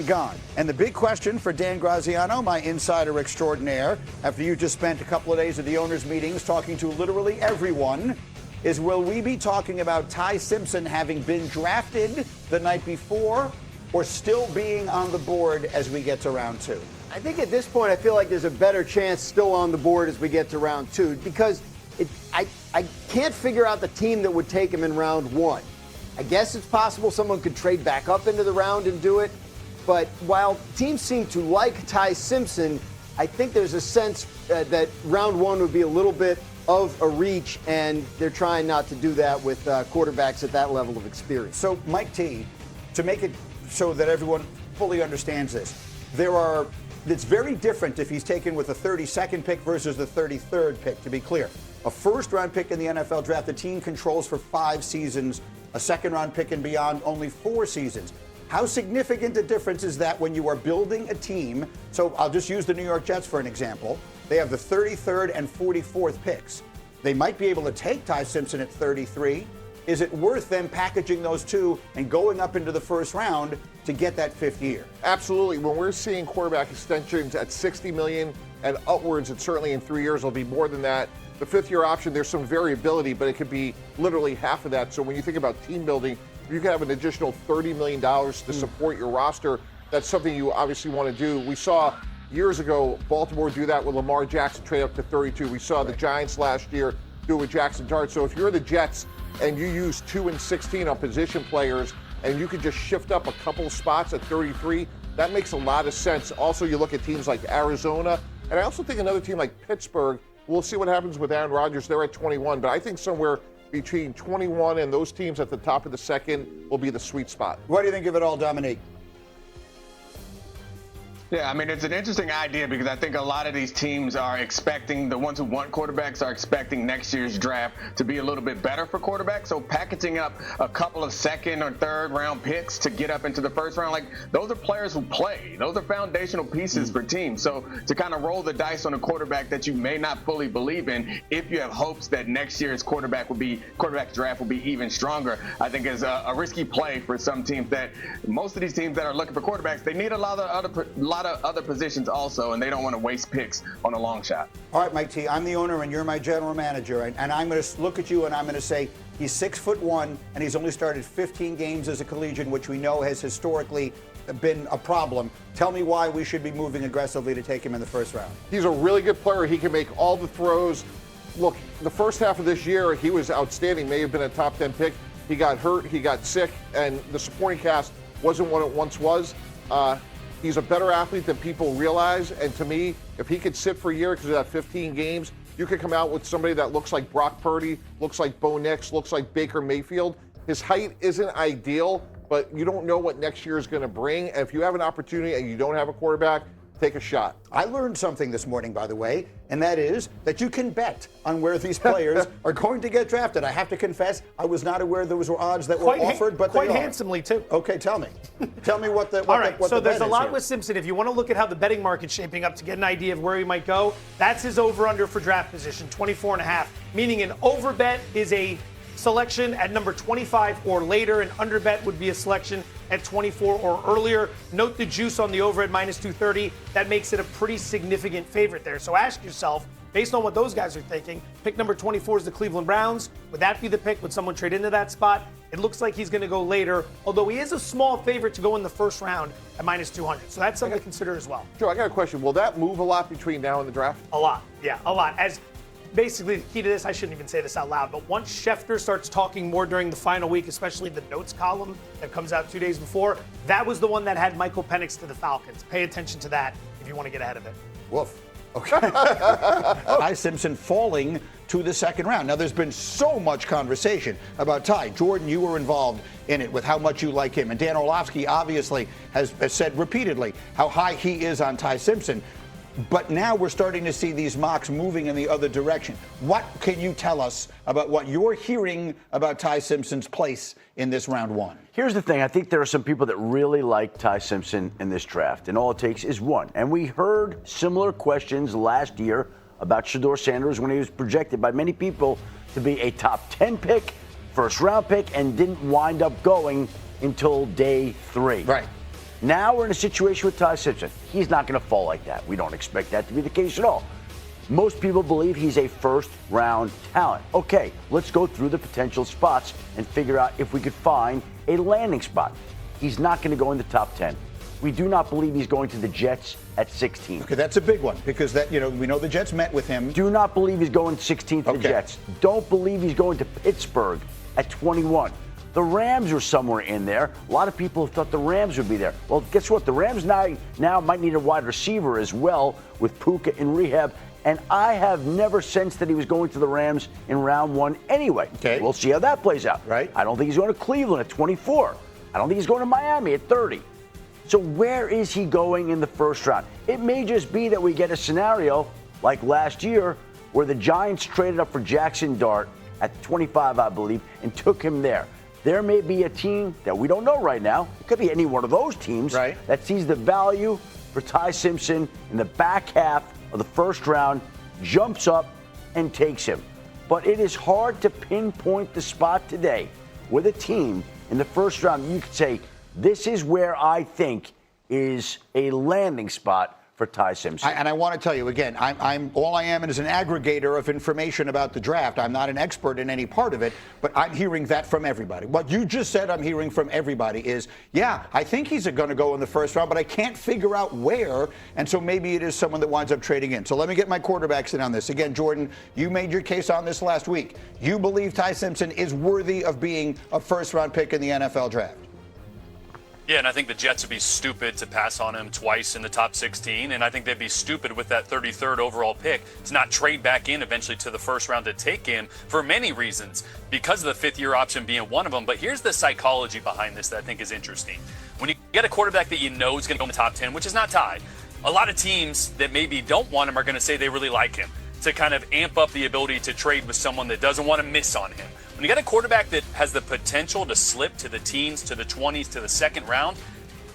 gone. And the big question for Dan Graziano, my insider extraordinaire, after you just spent a couple of days at the owners' meetings talking to literally everyone, is will we be talking about Ty Simpson having been drafted the night before or still being on the board as we get to round 2? I think at this point, I feel like there's a better chance still on the board as we get to round 2 because I can't figure out the team that would take him in round 1. I guess it's possible someone could trade back up into the round and do it. But while teams seem to like Ty Simpson, I think there's a sense that round 1 would be a little bit of a reach, and they're trying not to do that with quarterbacks at that level of experience. So, Mike T, to make it so that everyone fully understands this, it's very different if he's taken with a 32nd pick versus the 33rd pick, to be clear. A first-round pick in the NFL draft, the team controls for 5 seasons. A second-round pick and beyond, only 4 seasons. How significant a difference is that when you are building a team? So I'll just use the New York Jets for an example. They have the 33rd and 44th picks. They might be able to take Ty Simpson at 33. Is it worth them packaging those two and going up into the first round to get that 5th year? Absolutely. When we're seeing quarterback extensions at $60 million and upwards, and certainly in 3 years it'll be more than that. The 5th-year option, there's some variability, but it could be literally half of that. So when you think about team building, you can have an additional $30 million to support your roster. That's something you obviously want to do. We saw years ago Baltimore do that with Lamar Jackson, trade up to 32. We saw the Giants last year do it with Jackson Dart. So if you're the Jets and you use 2 and 16 on position players and you could just shift up a couple spots at 33, that makes a lot of sense. Also, you look at teams like Arizona, and I also think another team like Pittsburgh. We'll see what happens with Aaron Rodgers. They're at 21, but I think somewhere between 21 and those teams at the top of the second will be the sweet spot. What do you think of it all, Dominique? Yeah, I mean, it's an interesting idea because I think a lot of these teams are expecting, the ones who want quarterbacks are expecting next year's draft to be a little bit better for quarterbacks. So packaging up a couple of 2nd or 3rd round picks to get up into the 1st round, like those are players who play. Those are foundational pieces for teams. So to kind of roll the dice on a quarterback that you may not fully believe in, if you have hopes that next year's quarterback draft will be even stronger, I think is a risky play for some teams. That most of these teams that are looking for quarterbacks, they need a lot of other positions also, and they don't want to waste picks on a long shot. All right, Mike T, I'm the owner and you're my general manager, and I'm going to look at you and I'm going to say he's 6'1" and he's only started 15 games as a collegian, which we know has historically been a problem. Tell me why we should be moving aggressively to take him in the 1st round. He's a really good player. He can make all the throws. Look, the first half of this year, he was outstanding. May have been a top 10 pick. He got hurt, he got sick, and the supporting cast wasn't what it once was. He's a better athlete than people realize, and to me, if he could sit for a year because of that 15 games, you could come out with somebody that looks like Brock Purdy, looks like Bo Nix, looks like Baker Mayfield. His height isn't ideal, but you don't know what next year is going to bring. And if you have an opportunity and you don't have a quarterback, take a shot. I learned something this morning, by the way, and that is that you can bet on where these players are going to get drafted. I have to confess, I was not aware there was odds that were offered, but quite they are. handsomely too. Okay, tell me. Tell me what the All right, what so the there's bet a lot is here. with Simpson. If you want to look at how the betting market's shaping up to get an idea of where he might go, that's his over-under for draft position, 24.5, meaning an over bet is a selection at number 25 or later. An under bet would be a selection at 24 or earlier. Note the juice on the over at minus 230. That makes it a pretty significant favorite there. So ask yourself, based on what those guys are thinking, pick number 24 is the Cleveland Browns. Would that be the pick? Would someone trade into that spot? It looks like he's going to go later, although he is a small favorite to go in the 1st round at minus 200. So that's something to consider as well. Joe, I got a question. Will that move a lot between now and the draft? A lot. Yeah, a lot. As basically the key to this, I shouldn't even say this out loud, but once Schefter starts talking more during the final week, especially the notes column that comes out 2 days before, that was the one that had Michael Penix to the Falcons. Pay attention to that if you want to get ahead of it. Woof. Okay. Ty Simpson falling to the 2nd round. Now, there's been so much conversation about Ty. Jordan, you were involved in it with how much you like him. And Dan Orlovsky obviously has said repeatedly how high he is on Ty Simpson. But now we're starting to see these mocks moving in the other direction. What can you tell us about what you're hearing about Ty Simpson's place in this round 1? Here's the thing. I think there are some people that really like Ty Simpson in this draft, and all it takes is one. And we heard similar questions last year about Shedeur Sanders when he was projected by many people to be a top 10 pick, 1st round pick, and didn't wind up going until day 3. Right. Now we're in a situation with Ty Simpson. He's not going to fall like that. We don't expect that to be the case at all. Most people believe he's a first-round talent. Okay, let's go through the potential spots and figure out if we could find a landing spot. He's not going to go in the top 10. We do not believe he's going to the Jets at 16. Okay, that's a big one because we know the Jets met with him. Do not believe he's going 16 to the Jets. Don't believe he's going to Pittsburgh at 21. The Rams are somewhere in there. A lot of people thought the Rams would be there. Well, guess what? The Rams now might need a wide receiver as well with Puka in rehab. And I have never sensed that he was going to the Rams in round 1 anyway. Okay. We'll see how that plays out. Right. I don't think he's going to Cleveland at 24. I don't think he's going to Miami at 30. So where is he going in the first round? It may just be that we get a scenario like last year where the Giants traded up for Jackson Dart at 25, I believe, and took him there. There may be a team that we don't know right now. It could be any one of those teams that sees the value for Ty Simpson in the back half of the first round, jumps up and takes him. But it is hard to pinpoint the spot today with a team in the first round. You could say, this is where I think is a landing spot for Ty Simpson. And I want to tell you again, I'm all I am is an aggregator of information about the draft. I'm not an expert in any part of it, but I'm hearing that from everybody. What you just said, I'm hearing from everybody is, yeah, I think he's going to go in the first round, but I can't figure out where, and so maybe it is someone that winds up trading in. So let me get my quarterbacks in on this. Again, Jordan, you made your case on this last week. You believe Ty Simpson is worthy of being a first-round pick in the NFL draft. Yeah, and I think the Jets would be stupid to pass on him twice in the top 16, and I think they'd be stupid with that 33rd overall pick to not trade back in eventually to the first round to take him for many reasons, because of the fifth-year option being one of them. But here's the psychology behind this that I think is interesting. When you get a quarterback that you know is going to go in the top 10, which is not Ty, a lot of teams that maybe don't want him are going to say they really like him to kind of amp up the ability to trade with someone that doesn't want to miss on him. When you got a quarterback that has the potential to slip to the teens, to the 20s, to the second round,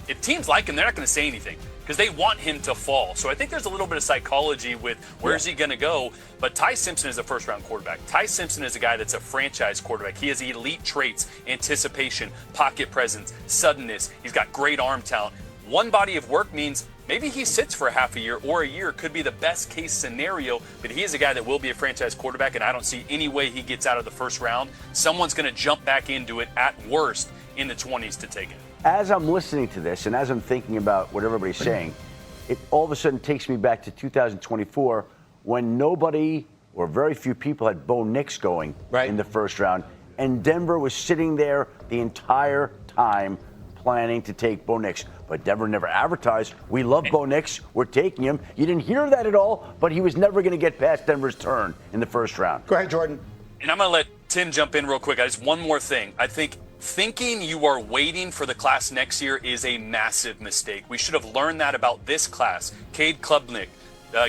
if teams like him, they're not going to say anything because they want him to fall. So I think there's a little bit of psychology with where's he going to go. But Ty Simpson is a first-round quarterback. Ty Simpson is a guy that's a franchise quarterback. He has elite traits, anticipation, pocket presence, suddenness. He's got great arm talent. One body of work means maybe he sits for a half a year or a year. Could be the best case scenario, but he is a guy that will be a franchise quarterback, and I don't see any way he gets out of the first round. Someone's going to jump back into it at worst in the 20s to take it. As I'm listening to this and as I'm thinking about what everybody's saying, it all of a sudden takes me back to 2024 when nobody or very few people had Bo Nix going in the first round, and Denver was sitting there the entire time planning to take Bo Nix. But Denver never advertised, we love Bo Nix, we're taking him. You didn't hear that at all, but he was never going to get past Denver's turn in the first round. Go ahead, Jordan. And I'm going to let Tim jump in real quick. Just one more thing. I think thinking you are waiting for the class next year is a massive mistake. We should have learned that about this class. Cade Klubnik,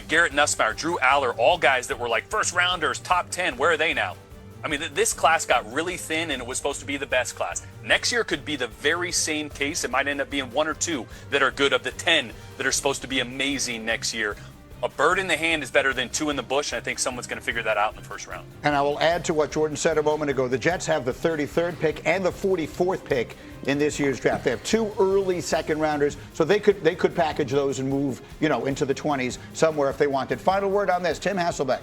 Garrett Nussmeier, Drew Aller, all guys that were like first rounders, top 10. Where are they now? I mean, this class got really thin, and it was supposed to be the best class. Next year could be the very same case. It might end up being one or two that are good of the 10 that are supposed to be amazing next year. A bird in the hand is better than two in the bush, and I think someone's going to figure that out in the first round. And I will add to what Jordan said a moment ago. The Jets have the 33rd pick and the 44th pick in this year's draft. They have two early second-rounders, so they could package those and move, into the 20s somewhere if they wanted. Final word on this, Tim Hasselbeck.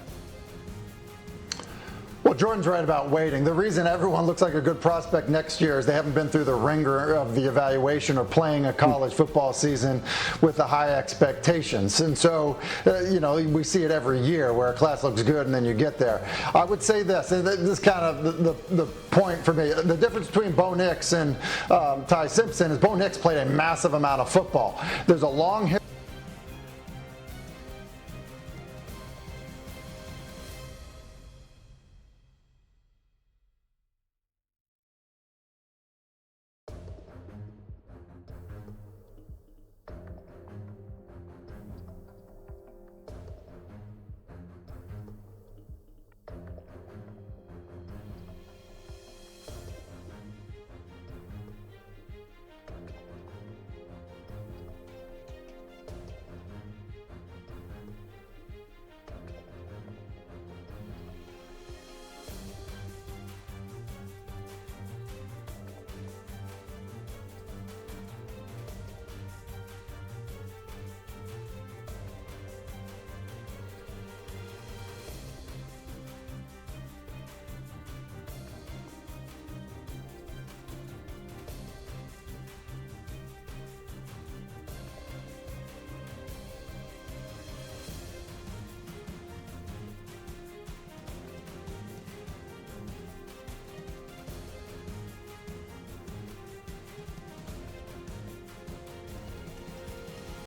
Well, Jordan's right about waiting. The reason everyone looks like a good prospect next year is they haven't been through the ringer of the evaluation or playing a college football season with the high expectations. And so, we see it every year where a class looks good and then you get there. I would say this, and this is kind of the point for me. The difference between Bo Nix and Ty Simpson is Bo Nix played a massive amount of football. There's a long history